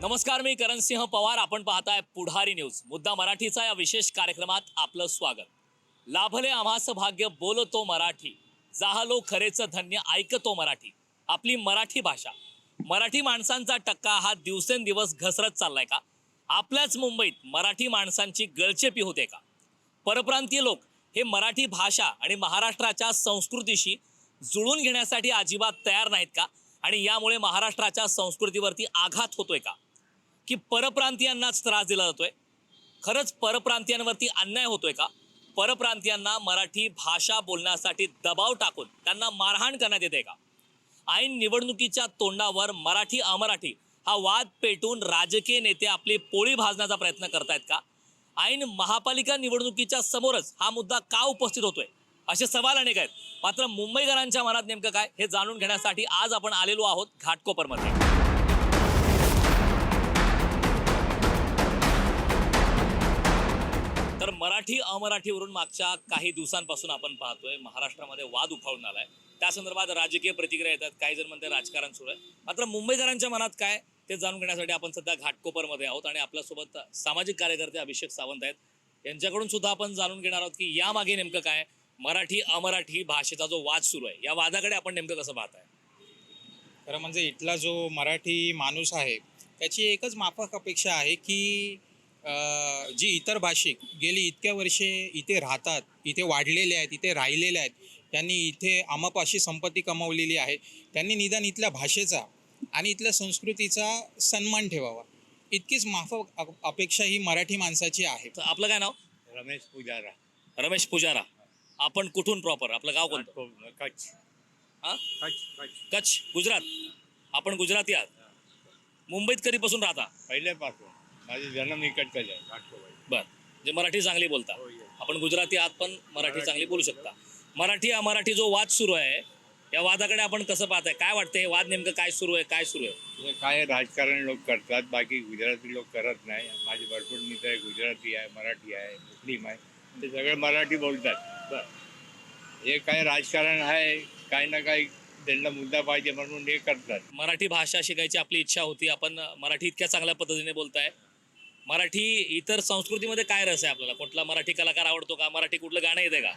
नमस्कार, मी करणसिंह पवार. आपण पाहताय पुढारी न्यूज. मुद्दा मराठीचा या विशेष कार्यक्रमात आपलं स्वागत. लाभले आम्हास भाग्य बोलतो मराठी, जाहलो खरेच धन्य ऐकतो मराठी. आपली मराठी भाषा, मराठी माणसांचा टक्का हा दिवसेंदिवस घसरत चाललाय का? आपल्याच मुंबईत मराठी माणसांची गळचेपी होते का? परप्रांतीय लोक हे मराठी भाषा आणि महाराष्ट्राच्या संस्कृतीशी जुळून घेण्यासाठी अजिबात तयार नाहीत का? आणि यामुळे महाराष्ट्राच्या संस्कृतीवरती आघात होतोय का? की परप्रांतीयांनाच त्रास दिला जातोय? खरंच परप्रांतीयांवरती अन्याय होतोय का? परप्रांतीयांना मराठी भाषा बोलण्यासाठी दबाव टाकून त्यांना मारहाण करण्यात येते का? ऐन निवडणुकीच्या तोंडावर मराठी अमराठी हा वाद पेटून राजकीय नेते आपली पोळी भाजण्याचा प्रयत्न करतायत का? ऐन महापालिका निवडणुकीच्या समोरच हा मुद्दा का उपस्थित होतोय? असे सवाल अनेक आहेत. मात्र मुंबईकरांच्या मनात नेमकं काय हे जाणून घेण्यासाठी आज आपण आलेलो आहोत घाटकोपरमध्ये. तर मराठी अमराठीवरून मागच्या काही दिवसांपासून आपण पाहतोय महाराष्ट्रामध्ये वाद उफाळून आलाय. त्या संदर्भात राजकीय प्रतिक्रिया येतात. काही जण म्हणते राजकारण सुरू आहे. मात्र मुंबईकरांच्या मनात काय ते जाणून घेण्यासाठी आपण सध्या घाटकोपरमध्ये आहोत आणि आपल्यासोबत सामाजिक कार्यकर्ते अभिषेक सावंत आहेत. यांच्याकडून सुद्धा आपण जाणून घेणार आहोत की यामागे नेमकं काय, मराठी अमराठी भाषेचा जो वाद सुरू आहे या वादाकडे आपण नेमकं कसं पाहताय? खरं म्हणजे इथला जो मराठी माणूस आहे त्याची एकच माफक अपेक्षा आहे की जी इतर भाषिक गेली इतक्या वर्षे इथे राहतात, इथे वाढलेले आहेत, इथे राहिलेले आहेत, त्यांनी इथे आमापाशी संपत्ती कमावलेली आहे, त्यांनी निदान इथल्या भाषेचा आणि इथल्या संस्कृतीचा सन्मान ठेवावा, इतकीच माफक अपेक्षा ही मराठी माणसाची आहे. तर आपलं काय नाव? रमेश पुजारा. रमेश पुजारा. आपण कुठून प्रॉपर? आपलं गाव कोणतं? कच्छ. हा, कच्छ. कच्छ, गुजरात. आपण गुजराती आहात. मुंबईत कधीपासून राहता? पहिल्यापासून माझे जन्म इकडचाच आहे, घाटकोपर. बर, जे मराठी चांगली बोलता. हो, yes. आपण गुजराती आहात पण मराठी चांगली बोलू शकता. मराठी अमराठी जो वाद सुरू आहे या वादाकडे आपण कसं पाहताय? काय वाटतं हे वाद नेमकं काय सुरू आहे, काय सुरू आहे? हे काय राजकारण लोक करतात, बाकी गुजराती लोक करत नाही. माझे भरपूर मित्र आहे, गुजराती आहे, मराठी आहे, मुस्लिम आहे, ते सगळे मराठी बोलतात. हे काय राजकारण आहे, काही ना काही त्यांना मुद्दा पाहिजे म्हणून हे करतात. मराठी भाषा शिकायची आपली इच्छा होती. आपण मराठी इतक्या चांगल्या पद्धतीने बोलताय. मराठी इतर संस्कृतीमध्ये काय रस आहे आपल्याला? कुठला मराठी कलाकार आवडतो का? मराठी कुठलं गाणं येते का?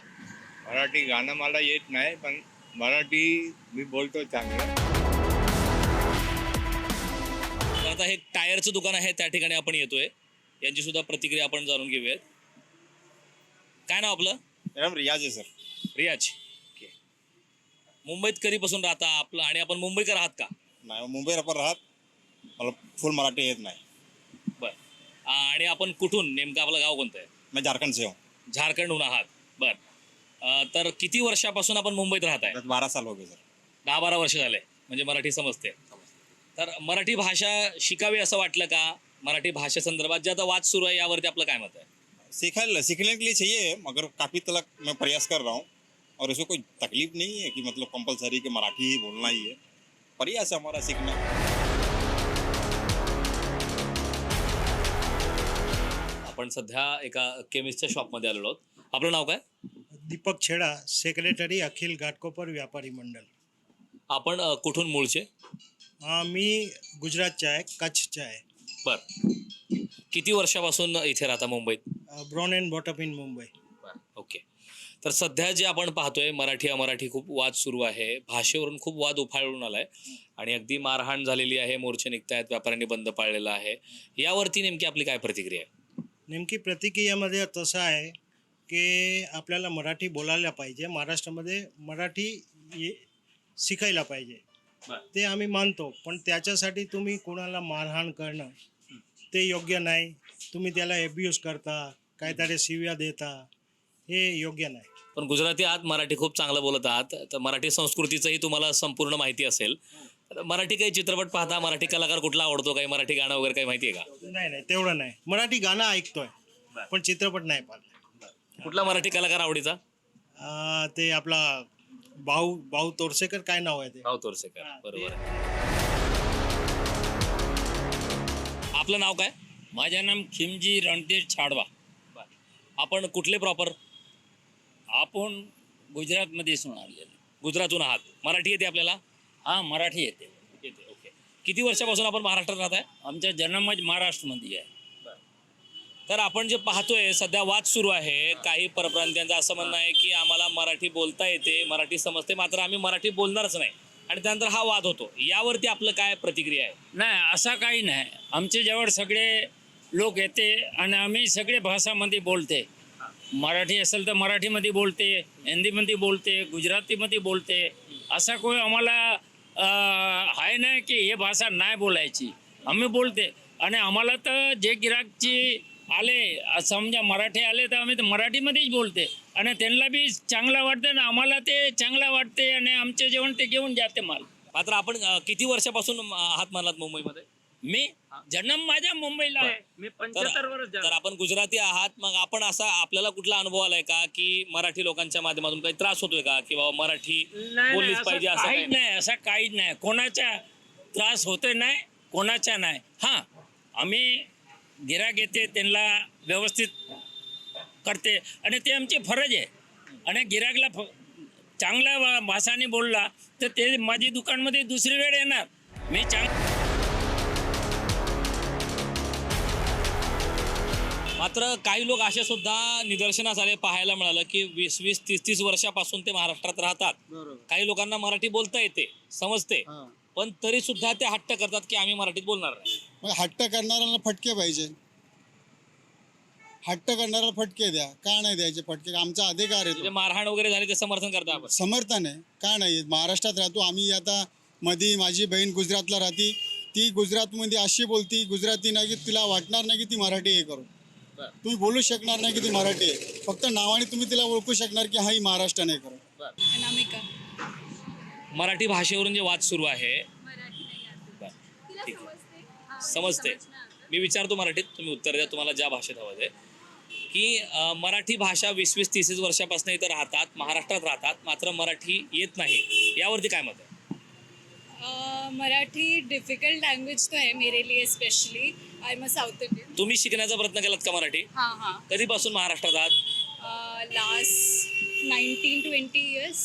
मराठी गाणं मला येत नाही, पण मराठी मी बोलतो चांगलं. तर आता हे टायरचं दुकान आहे, त्या ठिकाणी आपण येतोय. यांची सुद्धा प्रतिक्रिया आपण जाणून घेऊयात. काय नाव आपलं? मॅडम रियाज आहे सर. रियाज. मुंबईत कधीपासून राहता आपलं? आणि आपण मुंबईकर आहात का? नाही, मुंबईला पण राहत, मला फुल मराठी येत नाही. बर. आणि आपण कुठून नेमकं? आपलं गाव कोणतं आहे? मैं झारखंड से हूँ. झारखंडहून आहात. बर. तर किती वर्षापासून आपण मुंबईत राहत आहे? 12 साल हो गए सर. 10-12 वर्ष झाले. म्हणजे मराठी समजते. तर मराठी भाषा शिकावी असं वाटलं का? मराठी भाषेसंदर्भात जे आता वाद सुरू आहे यावरती आपलं काय मत आहे? सीखने के लिए चाहिए, मगर काफ़ी तलक मैं प्रयास कर रहा हूँ और इसको कोई तकलीफ नहीं है कि मतलब कंपलसरी कि मराठी ही बोलना ही है. प्रयास है हमारा सीखना. आपण सध्या एका केमिस्टच्या शॉपमध्ये आलेलो आहोत. आपलं नाव काय? दीपक छेडा, सेक्रेटरी अखिल घाटकोपर व्यापारी मंडळ. आपण कुठून मूळचे? मी गुजरातचा आहे, कच्छचा आहे. बर. किती वर्षापासून इथे राहता मुंबईत? Born and brought up in Mumbai. Okay. तर सध्या जे आपण पाहतोय मराठी अमराठी खूप वाद सुरू आहे. भाषेवरून खूप वाद उफाळून आलाय आणि अगदी मारहाण झालेली आहे. मोर्चे निघतायत, व्यापाऱ्यांनी बंद पाळलेला आहे. यावरती नेमकी आपली काय प्रतिक्रिया आहे? नेमकी प्रतिक्रियामध्ये तसं आहे की आपल्याला मराठी बोलायला पाहिजे. महाराष्ट्रामध्ये मराठी शिकायला पाहिजे, ते आम्ही मानतो. पण त्याच्यासाठी तुम्ही कोणाला मारहाण करणं ते योग्य नाही. तुम्ही त्याला एब्यूज करता, काहीतरी शिव्या देता, हे योग्य नाही. पण गुजराती आहात, मराठी खूप चांगलं बोलत आहात, तर मराठी संस्कृतीचंही तुम्हाला संपूर्ण माहिती असेल. मराठी काही चित्रपट पाहता? मराठी कलाकार कुठला आवडतो? काही मराठी गाणं वगैरे काही माहिती आहे का? नाही, तेवढं नाही. मराठी गाणं ऐकतोय पण चित्रपट नाही पाहिलं. कुठला मराठी कलाकार आवडीचा? ते आपला भाऊ तोरसेकर, काय नाव आहे ते? भाऊ तोरसेकर. बरोबर. आपलं नाव काय? माझं नाम खिमजी रणतेज छाडवा. आपण कुठले प्रॉपर? आपण गुजरातमध्ये आलेले. गुजरातहून आहात. मराठी येते आपल्याला? हां, मराठी येते. येते. ओके. किती वर्षापासून आपण महाराष्ट्रात राहत आहे? आमचा जन्मच महाराष्ट्रामध्ये आहे. तर आपण जे पाहतोय सध्या वाद सुरू आहे. काही परप्रांतीयांचं असं म्हणणं आहे की आम्हाला मराठी बोलता येते, मराठी समजते, मात्र आम्ही मराठी बोलणारच नाही, आणि त्यानंतर हा वाद होतो. यावरती आपलं काय प्रतिक्रिया आहे? नाही, असं काही नाही. आमच्या जवळ सगळे लोक येते आणि आम्ही सगळे भाषामध्ये बोलते. मराठी असेल तर मराठीमध्ये बोलते, हिंदीमध्ये बोलते, गुजरातीमध्ये बोलते. असा कोई आम्हाला आहे नाही की हे भाषा नाही बोलायची. आम्ही बोलते आणि आम्हाला तर जे गिराकची आले, समजा मराठी आले तर आम्ही तर मराठीमध्येच बोलते आणि त्यांना बी चांगलं वाटतं ना आम्हाला ते चांगलं वाटते आणि आमचे जेवण ते घेऊन जाते माल. मात्र आपण किती वर्षापासून आहात म्हणालात मुंबईमध्ये? मी जन्म माझ्या मुंबईला आहे. मी 75 वर्ष तर झालं. आपण गुजराती आहात, मग आपण असा आपल्याला कुठला अनुभव आलाय का की मराठी लोकांच्या माध्यमातून काही त्रास होतोय का, किंवा मराठी नाही, बोललीच असं पाहिजे असं काहीच काही? नाही, असं काहीच नाही. कोणाचा त्रास होतोय नाही, कोणाचा नाही. हां, आम्ही गिराक येते त्यांना व्यवस्थित करते आणि ते आमची फरज आहे. आणि गिराकला चांगल्या भाषाने बोलला तर ते माझी दुकानमध्ये दुसरी वेळ येणार. मी मात्र काही लोक असे सुद्धा निदर्शनास आले, पाहायला मिळालं की 20-20, 30-30 वर्षापासून ते महाराष्ट्रात राहतात. काही लोकांना मराठी बोलता येते, समजते, पण तरी सुद्धा ते हट्ट करतात की आम्ही मराठीत बोलणार नाही. मग हट्ट करणाऱ्याला फटके पाहिजे. हट्ट करणाऱ्याला फटके द्या. का नाही द्यायचे फटके? आमचा अधिकार आहे म्हणजे तो. मारहाण वगैरे झाली ते समर्थन करता आपण? समर्थन आहे, का नाही? महाराष्ट्रात राहतो आम्ही. आता मध्ये माझी बहीण गुजरातला राहती, ती गुजरातमध्ये अशी बोलती गुजराती नाही की तिला वाटणार नाही की ती मराठी हे करू. तुम्ही बोलू शकणार नाही की ती मराठी आहे. फक्त नावाने तुम्ही तिला ओळखू शकणार की हा ही महाराष्ट्र नाही करू. अनामिका. मराठी भाषेवरून जे वाद सुरू आहे, मराठी नाही आते. तिला ठीक. समजते. हा, समजते. समजणं आता. मी विचारतो मराठीत, तुम्ही उत्तर द्या तुम्हाला ज्या भाषेत हवं आहे. की मराठी भाषा 20-30 वर्षापासून इथं राहतात, महाराष्ट्रात राहतात, मात्र मराठी येत नाही, यावरती काय मत आहे? मराठी डिफिकल्ट लैंग्वेज तो है मेरे लिए, specially I am a south Indian. तुम्ही शिकण्याचा प्रयत्न केलात का मराठी? हाँ हाँ. कधीपासून महाराष्ट्रात आहात? Last 19-20 years.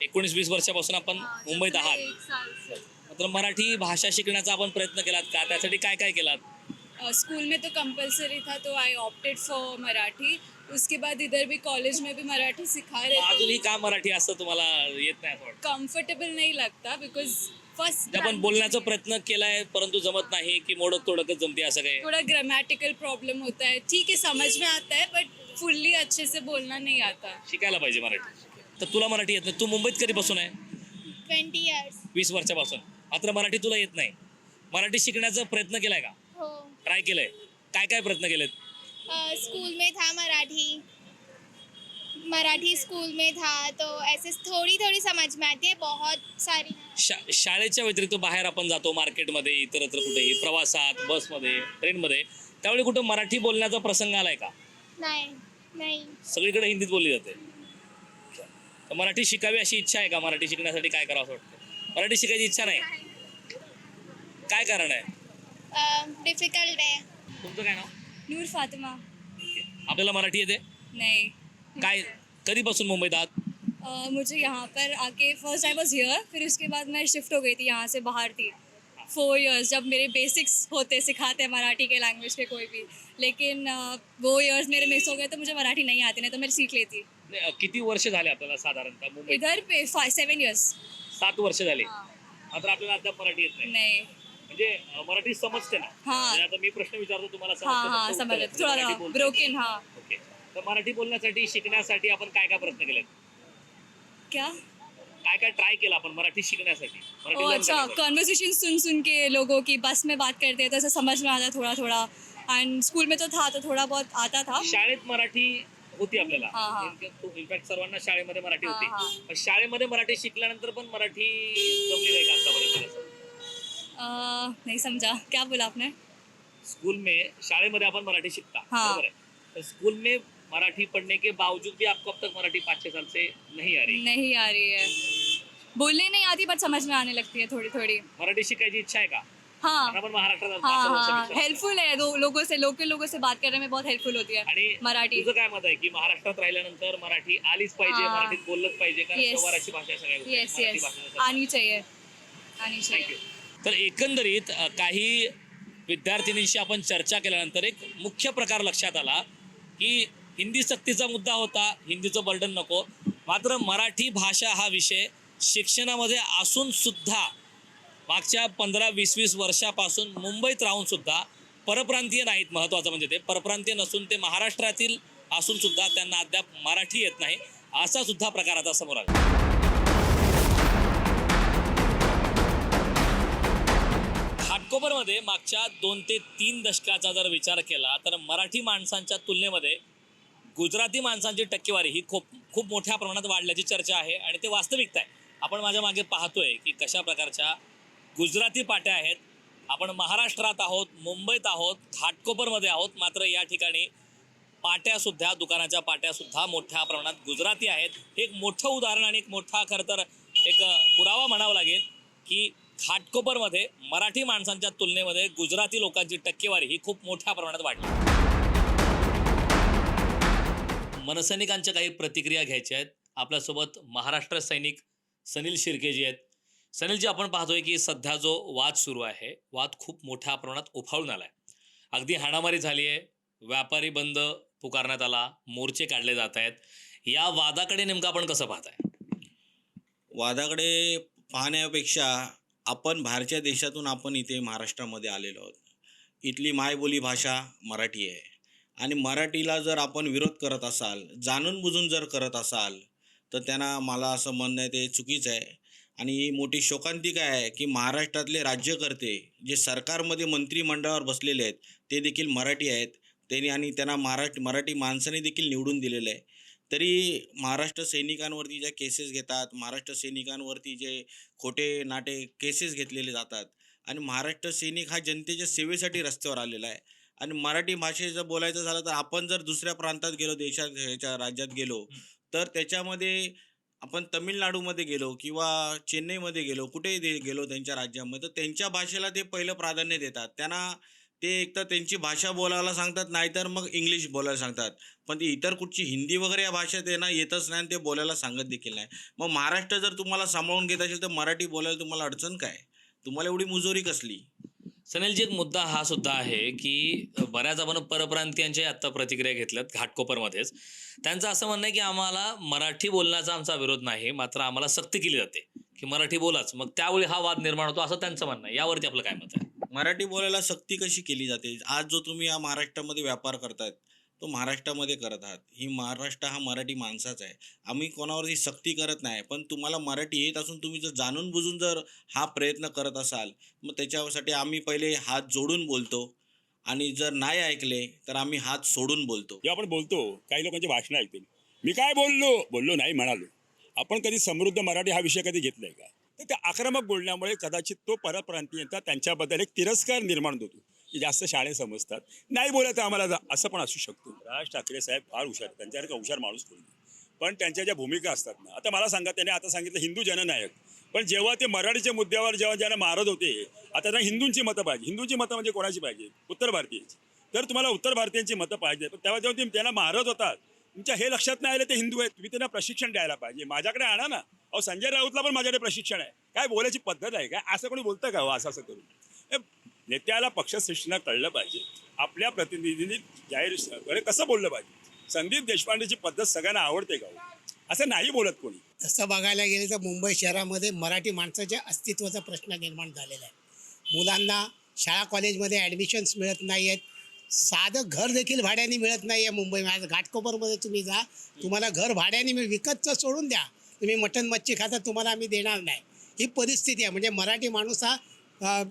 19-20 वर्षापासून आपण मुंबईत आहात. 1 साल से. मात्र मराठी भाषा शिकण्याचा आपण प्रयत्न केलात का? त्यासाठी काय काय केलात? स्कूल में तो कंपलसरी था तो आई ऑप्टेड फॉर मराठी. उसके बाद इधर भी कॉलेज में भी मराठी सिखा रहे अजूनही थे. का मराठी असं तुम्हाला येत नाही असं वाटतं? कंफर्टेबल नहीं लगता बिकॉज फर्स्ट आपण बोलण्याचा प्रयत्न केलाय परंतु जमत नाही, की मोडक तोडकच जमते असं काही? थोड़ा ग्रामेटिकल प्रॉब्लम होता है. ठीक है, समझ में आता है बट फुल्ली अच्छे से बोलना नहीं आता. शिकायला पाहिजे मराठी. तर तुला मराठी येत नाही. तू मुंबईत कधीपासून आहे? 20 years. 20 वर्षापासून. मात्र मराठी तुला येत नाही. मराठी शिकण्याचा प्रयत्न केलाय का? हो. ट्राय केलंय? काय काय प्रयत्न केलेत? स्कूल में था मराठी स्कूल में था तो ऐसे थोड़ी थोड़ी समझ में आती है, बहुत सारी नहीं. शाळेच्या व्यतिरिक्त बाहेर आपण जातो, मार्केटमध्ये, इतरत्र कुठेही, प्रवासात, बसमध्ये, ट्रेनमध्ये, त्यावेळी कुठं मराठी बोलण्याचा प्रसंग आलाय का? नहीं. सगळीकडे हिंदीत बोलली जाते. तर मराठी शिकावी अशी इच्छा आहे का? मराठी शिकण्यासाठी काय करावं असं वाटतं? मराठी शिकायची इच्छा नाही, काय कारण आहे? डिफिकल्ट है. तुमचं काय नाव? नूर फातिमा. आपल्याला मराठी येते? नहीं. काय, कधीपासून मुंबईत आहात? मुझे यहाँ पर आके फर्स्ट टाइम वाज हियर, फिर उसके बाद मैं शिफ्ट हो गई थी, यहाँ से बाहर थी 4 years. जब मेरे बेसिक्स होते, सिखाते हैं मराठी के लैंग्वेज पे कोई भी, लेकिन वो इयर्स मेरे मिस हो गए तो मुझे मराठी नहीं आती, नहीं तो मैं सीख लेती. नाही, किती वर्ष झाले आपल्याला साधारणतः मुंबईत? इधर पे 7 years. 7 वर्ष झाले. मात्र आपल्याला अद्याप मराठी येत नाही. नहीं. म्हणजे मराठी समजते ना? हाँ. म्हणजे आता मी प्रश्न विचारतो, तुम्हाला हाँ समजते? हाँ, फक्त समझ उत्तर थोड़ा मराठी बोलते. ब्रोकन. हाँ. ओके. तर मराठी बोलण्यासाठी, शिकण्यासाठी आपण काय काय प्रयत्न केलेत? क्या? काय काय ट्राय केला आपण मराठी शिकण्यासाठी? मराठी ओ learn अच्छा, करण्यासाठी? कॉन्वर्सेशन सुन सुन के लोगों की बस में बात करते हैं तो ऐसा समझ में आता थोड़ा थोड़ा. एंड स्कूल में तो था तो थोड़ा बहुत आता था. शाळेत मराठी होती आपल्याला. हा, हा. इनफॅक्ट सर्वांना शाळेमध्ये मराठी हा, होती. हा. पण शाळेमध्ये मराठी शिकल्यानंतर पण मराठी जमली नाही का आतापर्यंत? नहीं समझा, क्या बोला आपने? स्कूल में, शाळेमध्ये आपण मराठी शिकता, हाँ. बरोबर है? तो स्कूल में मराठी पढ़ने के बावजूद भी आपको अब तक मराठी 5-6 साल से नहीं आ रही? नहीं आ रही है. बोलने नहीं आती बट समझ में आने लगती है थोड़ी थोड़ी. मराठी शिकायची इच्छा आहे का? हाँ आपण महाराष्ट्रात आहोत, हाँ 5 वर्ष हाँ, शिक्षण. हेल्पफुल है. लोगों से, लोकल लोगों से बात करने में बहुत हेल्पफुल होती है आणि मराठी. तुझं काय मत आहे की महाराष्ट्रात राहिल्यानंतर मराठी आलीच पाहिजे, हा. मराठीत बोललंच पाहिजे, कारण Yes. व्यवहाराची भाषा आहे सगळ्या गोष्टी. यस मराठी यस, भाषेचा आनी चाहिए, आनी चाहिए. थँक्यू. तर एकंदरीत काही विद्यार्थिनींशी आपण चर्चा केल्यानंतर एक मुख्य प्रकार लक्षात आला की हिंदी सक्तीचा मुद्दा होता, हिंदीचं बर्डन नको, मात्र मराठी भाषा हा विषय शिक्षणामध्ये असून सुद्धा मागच्या 15-20 वर्षापासून मुंबईत राहून सुद्धा परप्रांतीय नाहीत, महत्त्वाचं म्हणजे ते परप्रांतीय नसून ते महाराष्ट्रातील असून सुद्धा त्यांना अद्याप मराठी येत नाही, असा सुद्धा प्रकार आता समोर आला. घाटकोपरमध्ये मागच्या 2 ते 3 दशकाचा जर विचार केला तर मराठी माणसांच्या तुलनेमध्ये गुजराती माणसांची टक्केवारी ही खूप मोठ्या प्रमाणात वाढल्याची चर्चा आहे आणि ते वास्तविकता आहे. आपण माझ्या मागे पाहतोय की कशा प्रकारच्या गुजराती पाट्या आहेत. आपण महाराष्ट्रात आहोत, मुंबईत आहोत, घाटकोपरमध्ये आहोत, मात्र या ठिकाणी पाट्यासुद्धा, दुकानाच्या पाट्यासुद्धा मोठ्या प्रमाणात गुजराती आहेत. हे एक मोठं उदाहरण आणि एक मोठा खरं तर एक पुरावा म्हणावा लागेल की घाटकोपरमध्ये मराठी माणसांच्या तुलनेमध्ये गुजराती लोकांची टक्केवारी ही खूप मोठ्या प्रमाणात वाढली. मनसैनिकांच्या काही प्रतिक्रिया घ्यायच्या आहेत. आपल्यासोबत महाराष्ट्र सैनिक सनील शिर्केजी आहेत. सनीलजी, आपण पाहतोय की सध्या जो वाद सुरू आहे, वाद खूप मोठ्या प्रमाणात उफाळून आलाय. अगदी हाणामारी झाली आहे, व्यापारी बंद पुकारण्यात आला, मोर्चे काढले जात आहेत. या वादाकडे नेमकं आपण कसं पाहताय? वादाकडे पाहण्यापेक्षा आपण बाहेरच्या देशातून आपण इथे महाराष्ट्रामध्ये आलेलो आहोत. इथली मायबोली भाषा मराठी आहे आणि मराठीला जर आपण विरोध करत असाल, जाणून बुजून जर करत असाल, तर त्यांना मला असं म्हणणं आहे ते चुकीचं आहे. आणि ही मोठी शोकांतिका आहे की महाराष्ट्रातले राज्यकर्ते जे सरकारमध्ये मंत्रिमंडळावर बसलेले आहेत ते देखील मराठी आहेत. आणि त्यांना मराठी माणसाने देखील निवडून दिलेलं आहे. तरी महाराष्ट्र सैनिकांवरती ज्या केसेस घेतात, महाराष्ट्र सैनिकांवरती जे खोटे नाटे केसेस घेतलेले जातात आणि महाराष्ट्र सैनिक हा जनतेच्या सेवेसाठी रस्त्यावर आलेला आहे. आणि मराठी भाषेचं बोलायचं झालं तर आपण जर दुसऱ्या प्रांतात गेलो, ह्याच्या राज्यात गेलो, तर त्याच्यामध्ये आपण तमिळनाडूमध्ये गेलो किंवा चेन्नईमध्ये गेलो, कुठेही गेलो त्यांच्या राज्यामध्ये, तर त्यांच्या भाषेला ते पहिलं प्राधान्य देतात. त्यांना ते एकतर त्यांची भाषा बोलायला सांगतात, नाहीतर मग इंग्लिश बोलायला सांगतात. पण ती इतर कुठची हिंदी वगैरे या भाषा त्यांना येतच नाही आणि ते बोलायला सांगत देखील नाही. मग महाराष्ट्र जर तुम्हाला सांभाळून घेत असेल तर मराठी बोलायला तुम्हाला अडचण काय? तुम्हाला एवढी मुजोरी कसली? सनीलजी, एक मुद्दा हा सुद्धा आहे की बऱ्याच आपण परप्रांतीयांच्या आत्ता प्रतिक्रिया घेतल्यात घाटकोपरमध्येच. त्यांचं असं म्हणणं आहे की आम्हाला मराठी बोलण्याचा आमचा विरोध नाही, मात्र आम्हाला सक्ती केली जाते की मराठी बोलाच, मग त्यावेळी हा वाद निर्माण होतो, असं त्यांचं म्हणणं आहे. यावरती आपलं काय मत आहे? मराठी बोलायला सक्ती कशी केली जाते? आज जो तुम्ही या महाराष्ट्रामध्ये व्यापार करतायत तो महाराष्ट्रामध्ये करत आहात. महाराष्ट्र हा मराठी माणसाचा आहे. आम्ही कोणावरती सक्ती करत नाही. पण तुम्हाला मराठी येत असून तुम्ही जर जाणून बुजून जर हा प्रयत्न करत असाल, मग त्याच्यासाठी आम्ही पहिले हात जोडून बोलतो आणि जर नाही ऐकले तर आम्ही हात सोडून बोलतो. जेव्हा आपण बोलतो काही लोकांची भाषणं ऐकतो, मी काय बोललो नाही म्हणालो. आपण कधी समृद्ध मराठी हा विषय कधी घेतलाय का? तर त्या आक्रमक बोलण्यामुळे कदाचित तो परप्रांतीयांचा त्यांच्याबद्दल एक तिरस्कार निर्माण होतो की जास्त शाळे समजतात, नाही बोलायचं आम्हाला, असं पण असू शकतो. राज ठाकरे साहेब फार हुशार, त्यांच्यासारखा हुशार माणूस कोणी, पण त्यांच्या ज्या भूमिका असतात ना, आता मला सांगा, त्याने आता सांगितलं हिंदू जननायक, पण जेव्हा ते मराठीच्या मुद्द्यावर जेव्हा ज्यांना मारत होते, आता त्यांना हिंदूंची मतं पाहिजे. हिंदूंची मतं म्हणजे कोणाची पाहिजे? उत्तर भारतीयांची. तर तुम्हाला उत्तर भारतीयांची मतं पाहिजे, पण तेव्हा जेव्हा त्यांना मारत होतात, तुमच्या हे लक्षात नाही आलं ते हिंदू आहेत, तुम्ही त्यांना प्रशिक्षण द्यायला पाहिजे. माझ्याकडे आणा ना. अहो, संजय राऊतला पण माझ्याकडे प्रशिक्षण आहे. काय बोलायची पद्धत आहे काय? असं कोणी बोलतं का? असं करून नेत्याला पक्षश्रेष्ठींना कळलं पाहिजे, आपल्या प्रतिनिधींनी जाहीर कसं बोललं पाहिजे. संदीप देशपांडेची पद्धत सगळ्यांना आवडते का? असं नाही बोलत कोणी. तसं बघायला गेलं तर मुंबई शहरामध्ये मराठी माणसाच्या अस्तित्वाचा प्रश्न निर्माण झालेला आहे. मुलांना शाळा कॉलेजमध्ये ॲडमिशन्स मिळत नाही आहेत. साधं घर देखील भाड्याने मिळत नाही आहे मुंबईमध्ये. घाटकोपरमध्ये तुम्ही जा, तुम्हाला घर भाड्याने विकतचं सोडून द्या, तुम्ही मटण मच्छी खाता, तुम्हाला आम्ही देणार नाही, ही परिस्थिती आहे. म्हणजे मराठी माणूस हा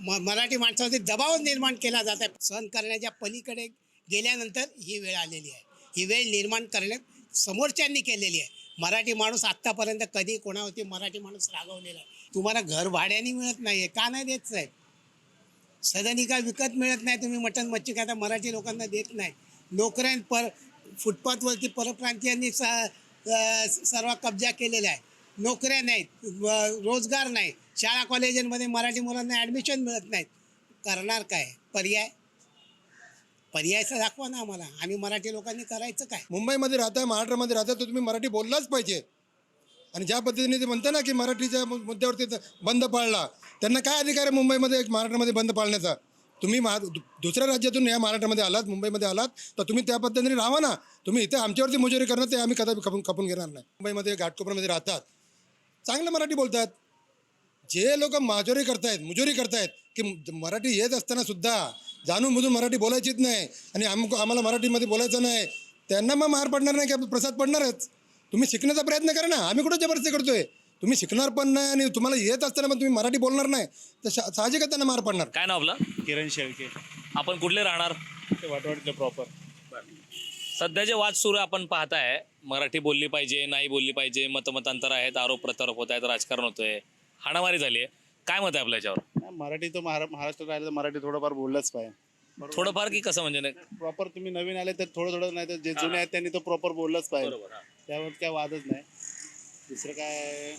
मराठी माणसावरती दबाव निर्माण केला जात आहे. सहन करण्याच्या पलीकडे गेल्यानंतर ही वेळ आलेली आहे. ही वेळ निर्माण करण्यात समोरच्यांनी केलेली आहे. मराठी माणूस आत्तापर्यंत कधी कोणावरती मराठी माणूस रागवलेला आहे. तुम्हाला घर भाड्याने मिळत नाही आहे, का नाही देत साहेब? सदनिका विकत मिळत नाही, तुम्ही मटण मच्छी खाता, मराठी लोकांना देत नाही. नोकऱ्यां फुटपाथवरती परप्रांतीयांनी सर्व कब्जा केलेला आहे. नोकऱ्या नाहीत, रोजगार नाही, शाळा कॉलेजांमध्ये मराठी मुलांना ॲडमिशन मिळत नाहीत. करणार काय? पर्यायचं दाखवा ना आम्हाला. आम्ही मराठी लोकांनी करायचं काय? मुंबईमध्ये राहताय, महाराष्ट्रामध्ये राहताय, तर तुम्ही मराठी बोललाच पाहिजे. आणि ज्या पद्धतीने ते म्हणतं ना की मराठीच्या मुद्द्यावरती बंद पाळला, त्यांना काय अधिकार आहे मुंबईमध्ये एक महाराष्ट्रामध्ये बंद पाळण्याचा? तुम्ही दुसऱ्या राज्यातून या महाराष्ट्रामध्ये आलात, मुंबईमध्ये आलात, तर तुम्ही त्या पद्धतीने राहा ना. तुम्ही इथे आमच्यावरती मुजोरी करणं ते आम्ही कदापि खपून घेणार नाही. मुंबईमध्ये घाटकोपऱ्यामध्ये राहतात, चांगलं मराठी बोलतात. जे लोक मुजोरी करतायत की मराठी येत असताना सुद्धा जाणून बुजून मराठी बोलायचीच नाही आणि आम्हाला मराठीमध्ये बोलायचं नाही, त्यांना मग मार पडणार नाही की प्रसाद पडणारच. तुम्ही शिकण्याचा प्रयत्न करा ना. आम्ही कुठं जबरदस्ती करतोय? तुम्ही शिकणार पण नाही आणि तुम्हाला येत असताना पण तुम्ही मराठी बोलणार नाही, तर साहजिकच त्यांना मार पडणार. काय नाव आपलं? किरण शेळके, आपण कुठले राहणार? वाटवाडीतलं प्रॉपर. सध्या जे वाद सुरू आहे आपण पाहताय, मराठी बोलली पाहिजे नाही बोलली पाहिजे, मतमतांतर आहेत, आरोप प्रत्यारोप होत आहेत, राजकारण होतंय, हाणामारी झाली आहे. काय मत आहे आपल्या याच्यावर? मराठी तर महाराष्ट्रात राहिलं तर मराठी थोडंफार बोललंच पाहिजे. थोडंफार की कसं म्हणजे नाही? प्रॉपर तुम्ही नवीन आले तर थोडं नाही तर जे जुने आहेत त्यांनी तर प्रॉपर बोललंच पाहिजे. त्यावर काय वादच नाही. दुसरं काय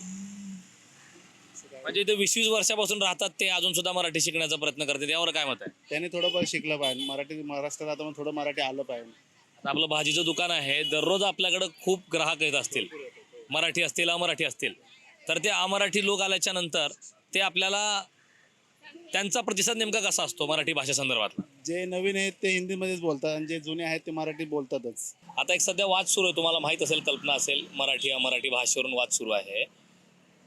म्हणजे इथे 20-20 वर्षापासून राहतात ते अजून सुद्धा मराठी शिकण्याचा प्रयत्न करतात, यावर काय मत आहे? त्यांनी थोडंफार शिकलं पाहिजे. महाराष्ट्रात आता मग थोडं मराठी आलं पाहिजे. आता आपलं भाजीचं दुकान आहे, दररोज आपल्याकडं खूप ग्राहक येत असतील, मराठी असतील अमराठी असतील, तर ते अमराठी लोक आल्याच्या नंतर ते आपल्याला त्यांचा प्रतिसाद नेमका कसा असतो मराठी भाषे संदर्भात? जे नवीन आहेत ते हिंदीमध्येच बोलतात आणि जे जुने आहेत ते मराठी बोलतातच. आता एक सध्या वाद सुरू आहे, तुम्हाला माहित असेल, कल्पना असेल, मराठी अमराठी भाषेवरून वाद सुरू आहे.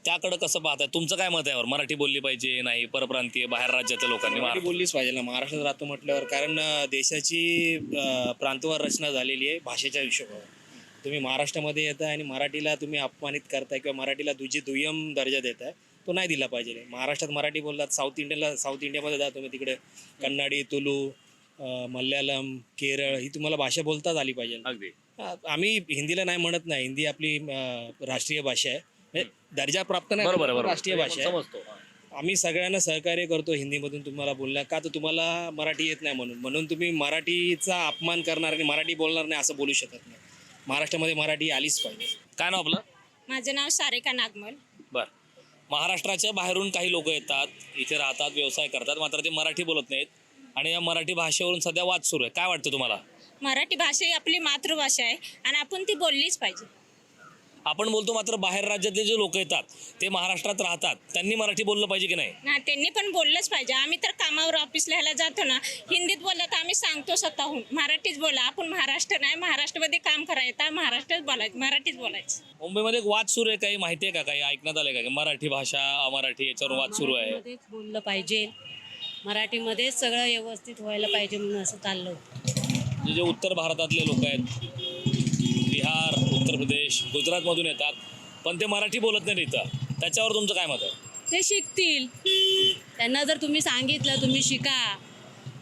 त्याकडे कसं पाहताय? तुमचं काय मत आहे यावर? मराठी बोलली पाहिजे नाही? परप्रांतीय बाहेर राज्याच्या लोकांनी मराठी बोललीच पाहिजे ना, महाराष्ट्रात राहतो म्हटल्यावर. कारण देशाची प्रांतवार रचना झालेली आहे भाषेच्या हिशोबावर. तुम्ही महाराष्ट्रामध्ये येताय आणि मराठीला तुम्ही अपमानित करताय किंवा मराठीला दुय्यम दर्जा देताय, तो नाही दिला पाहिजे. महाराष्ट्रात मराठी बोलतात, साऊथ इंडियामध्ये जा तुम्ही, तिकडे कन्नडी, तुलू, मल्याळम, केरळ ही तुम्हाला भाषा बोलताच आली पाहिजे. अगदी. आम्ही हिंदीला नाही म्हणत नाही, हिंदी आपली राष्ट्रीय भाषा आहे, म्हणजे दर्जा प्राप्त नाही, बरोबर आहे, राष्ट्रीय भाषा आहे. समजतो. आम्ही सगळ्यांना सहकार्य करतो हिंदीमधून तुम्हाला बोलण्या, का तर तुम्हाला मराठी येत नाही म्हणून तुम्ही मराठीचा अपमान करणार आणि मराठी बोलणार नाही असं बोलू शकत नाही. महाराष्ट्रामध्ये मराठी आलीच पाहिजे. काय नाव आपलं? माझं नाव सारिका नागमल. बरं. महाराष्ट्राच्या बाहेरून काही लोक येतात, इथे राहतात, व्यवसाय करतात, मात्र ते मराठी बोलत नाहीत आणि या मराठी भाषेवरून सध्या वाद सुरू आहे. काय वाटतं तुम्हाला? मराठी भाषा ही आपली मातृभाषा आहे आणि आपण ती बोललीच पाहिजे. आपण बोलतो, मात्र बाहेर राज्यातले जे लोक येतात ते महाराष्ट्रात राहतात, त्यांनी मराठी बोललं पाहिजे की नाही? ना, त्यांनी पण बोललंच पाहिजे. आम्ही तर कामावर ऑफिसला ह्याला जातो ना, हिंदीत बोललं तर आम्ही सांगतो स्वतःहून मराठीच बोला. आपण महाराष्ट्र नाही, महाराष्ट्रामध्ये काम करायचं, महाराष्ट्रात बोलायचं, मराठीच बोलायचं. मुंबईमध्ये एक वाद सुरू आहे, काही माहिती आहे का? काही ऐकण्यात आलं का? मराठी भाषा अमराठी याच्यावर वाद सुरू आहे. मराठीमध्येच बोललं पाहिजे, मराठीमध्येच सगळं व्यवस्थित व्हायला पाहिजे म्हणून असं चाललं होतं. जे उत्तर भारतातले लोक आहेत, बिहार, उत्तर प्रदेश, गुजरातमधून येतात, पण ते मराठी बोलत नाही इथं, त्याच्यावर तुमचं काय मत आहे? ते शिकतील. त्यांना जर तुम्ही सांगितलं तुम्ही शिका,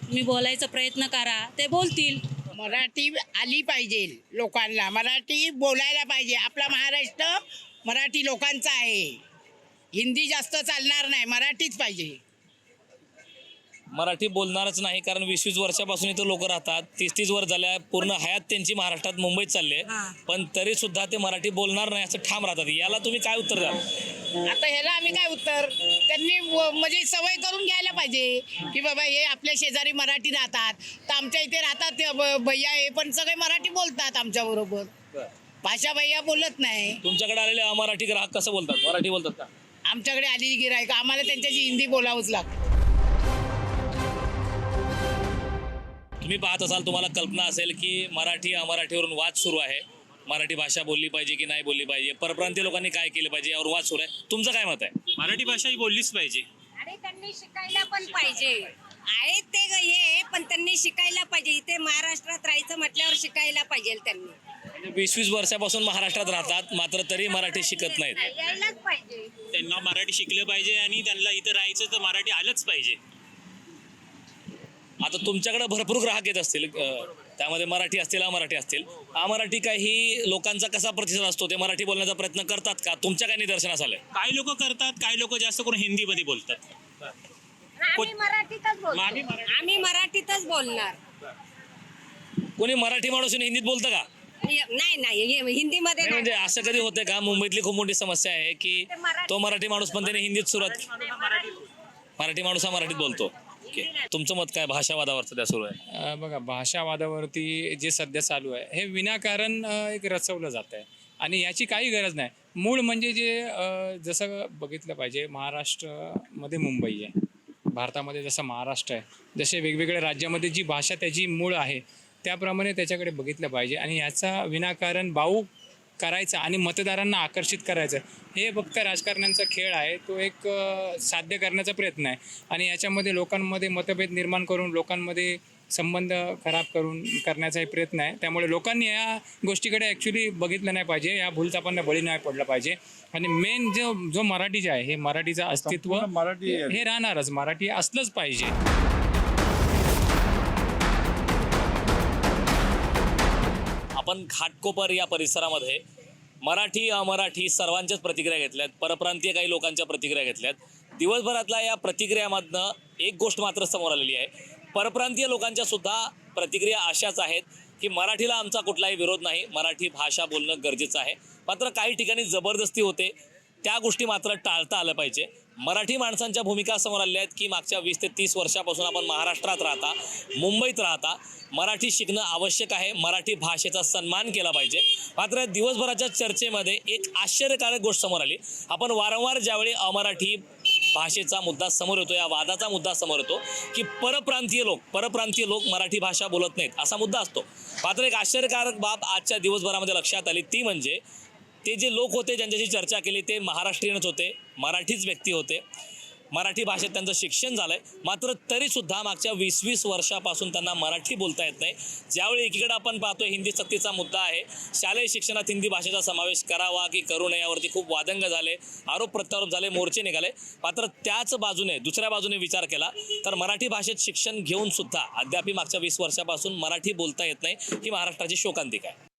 तुम्ही बोलायचा प्रयत्न करा, ते बोलतील. मराठी आली पाहिजे लोकांना, मराठी बोलायला पाहिजे. आपला महाराष्ट्र मराठी लोकांचा आहे. हिंदी जास्त चालणार नाही, मराठीच पाहिजे. मराठी बोलणारच नाही, कारण 20-20 वर्षापासून इथं लोक राहतात, 30-30 वर्ष झाल्या, पूर्ण हयात त्यांची महाराष्ट्रात, मुंबईत चालले, पण तरी सुद्धा ते मराठी बोलणार नाही असं ठाम राहतात. याला तुम्ही काय उत्तर द्याल? आता ह्याला आम्ही काय उत्तर, त्यांनी म्हणजे सवय करून घ्यायला पाहिजे की बाबा हे आपल्या शेजारी मराठी राहतात, तर आमच्या इथे राहतात भैया, हे पण सगळे मराठी बोलतात आमच्या बरोबर. भाषा भैया बोलत नाही. तुमच्याकडे आलेले अमराठी ग्राहक कसं बोलतात? मराठी बोलतात का? आमच्याकडे आलेली गिराईक आम्हाला त्यांच्याशी हिंदी बोलावंच लागतं. तुम्ही पाहत असाल, तुम्हाला कल्पना असेल की मराठी अमराठीवरून वाद सुरू आहे. मराठी भाषा बोलली पाहिजे की नाही बोलली पाहिजे, परप्रांतीय लोकांनी काय केलं पाहिजे, यावर वाद सुरू आहे. तुमचं काय मत आहे? मराठी भाषा ही बोललीच पाहिजे. आणि त्यांनी शिकायला पण पाहिजे. आहे ते हे, पण त्यांनी शिकायला पाहिजे. इथे महाराष्ट्रात राहायचं म्हटल्यावर शिकायला पाहिजे त्यांनी. म्हणजे 20-20 वर्षापासून महाराष्ट्रात राहतात, मात्र तरी मराठी शिकत नाहीत. यायलाच पाहिजे. त्यांना मराठी शिकलं पाहिजे आणि त्यांना इथं राहायचं तर मराठी आलंच पाहिजे. आता तुमच्याकडे भरपूर ग्राहक येत असतील, त्यामध्ये मराठी असतील अमराठी असतील. अमराठी काही लोकांचा कसा प्रतिसाद असतो? ते मराठी बोलण्याचा प्रयत्न करतात का? तुमच्या काय निदर्शनास आलंय? काही लोक करतात, काही लोक जास्त करून हिंदीमध्ये बोलतात. आम्ही मराठीतच बोलणार. कोणी मराठी माणूस हिंदीत बोलतं का? नाही हिंदीमध्ये. म्हणजे असं कधी होतंय का? मुंबईतली खूप मोठी समस्या आहे की तो मराठी माणूस पण त्याने हिंदीत सुरुवात, मराठी माणूस हा मराठीत बोलतो. तुमचं मत काय भाषावादावर सध्या सुरू आहे? बघा, भाषावादावरती जे सध्या चालू आहे हे विनाकारण एक रचवलं जात आहे. आणि याची काही गरज नाही. मूळ म्हणजे जे जसं बघितलं पाहिजे, महाराष्ट्रामध्ये मुंबई आहे, भारतामध्ये जसं महाराष्ट्र आहे, जसे वेगवेगळ्या राज्यामध्ये जी भाषा त्याची मूळ आहे त्याप्रमाणे त्याच्याकडे बघितलं पाहिजे. आणि याचा विनाकारण बाऊ करायचा आणि मतदारांना आकर्षित करायचं हे फक्त राजकारण्यांचा खेळ आहे. तो एक साध्य करण्याचा प्रयत्न आहे आणि याच्यामध्ये लोकांमध्ये मतभेद निर्माण करून लोकांमध्ये संबंध खराब करण्याचा एक प्रयत्न आहे. त्यामुळे लोकांनी या गोष्टीकडे ॲक्च्युली बघितलं नाही पाहिजे, या भूलथापांना बळी नाही पडलं पाहिजे. आणि मेन जो मराठी जे आहे हे मराठीचं अस्तित्व हे राहणारच, मराठी असलंच पाहिजे. आपण घाटकोपर या परिसरामध्ये मराठी अमराठी सर्वांच्याच प्रतिक्रिया घेतल्यात, परप्रांतीय काही लोकांच्या प्रतिक्रिया घेतल्यात. दिवसभरातल्या या प्रतिक्रियामधनं एक गोष्ट मात्र समोर आलेली आहे, परप्रांतीय लोकांच्या सुद्धा प्रतिक्रिया अशाच आहेत की मराठीला आमचा कुठलाही विरोध नाही, मराठी भाषा बोलणं गरजेचं आहे. मात्र काही ठिकाणी जबरदस्ती होते, त्या गोष्टी मात्र टाळता आलं पाहिजे. मराठी माणसांच्या भूमिका समोर आल्या आहेत की मागच्या 20 ते 30 वर्षापासून आपण महाराष्ट्रात राहता, मुंबईत राहता, मराठी शिकणं आवश्यक आहे, मराठी भाषेचा सन्मान केला पाहिजे. मात्र दिवसभराच्या चर्चेमध्ये एक आश्चर्यकारक गोष्ट समोर आली. आपण वारंवार ज्यावेळी अमराठी भाषेचा मुद्दा समोर येतो, या वादाचा मुद्दा समोर येतो की परप्रांतीय लोक मराठी भाषा बोलत नाहीत असा मुद्दा असतो. मात्र एक आश्चर्यकारक बाब आजच्या दिवसभरामध्ये लक्षात आली, ती म्हणजे ते जे लोक होते ज्यांच्याशी चर्चा केली ते महाराष्ट्रीयनच होते, मराठीच व्यक्ती होते, मराठी भाषेत त्यांचं शिक्षण झालंय. मात्र तरीसुद्धा मागच्या 20-20 वर्षापासून त्यांना मराठी बोलता येत नाही. ज्यावेळी एकीकडे आपण पाहतोय हिंदी सक्तीचा मुद्दा आहे, शालेय शिक्षणात हिंदी भाषेचा समावेश करावा की करू नये यावरती खूप वादंग झाले, आरोप प्रत्यारोप झाले, मोर्चे निघाले. मात्र त्याच बाजूने दुसऱ्या बाजूने विचार केला तर मराठी भाषेत शिक्षण घेऊन सुद्धा अद्याप मागच्या 20 वर्षापासून मराठी बोलता येत नाही ही महाराष्ट्राची शोकांतिका आहे.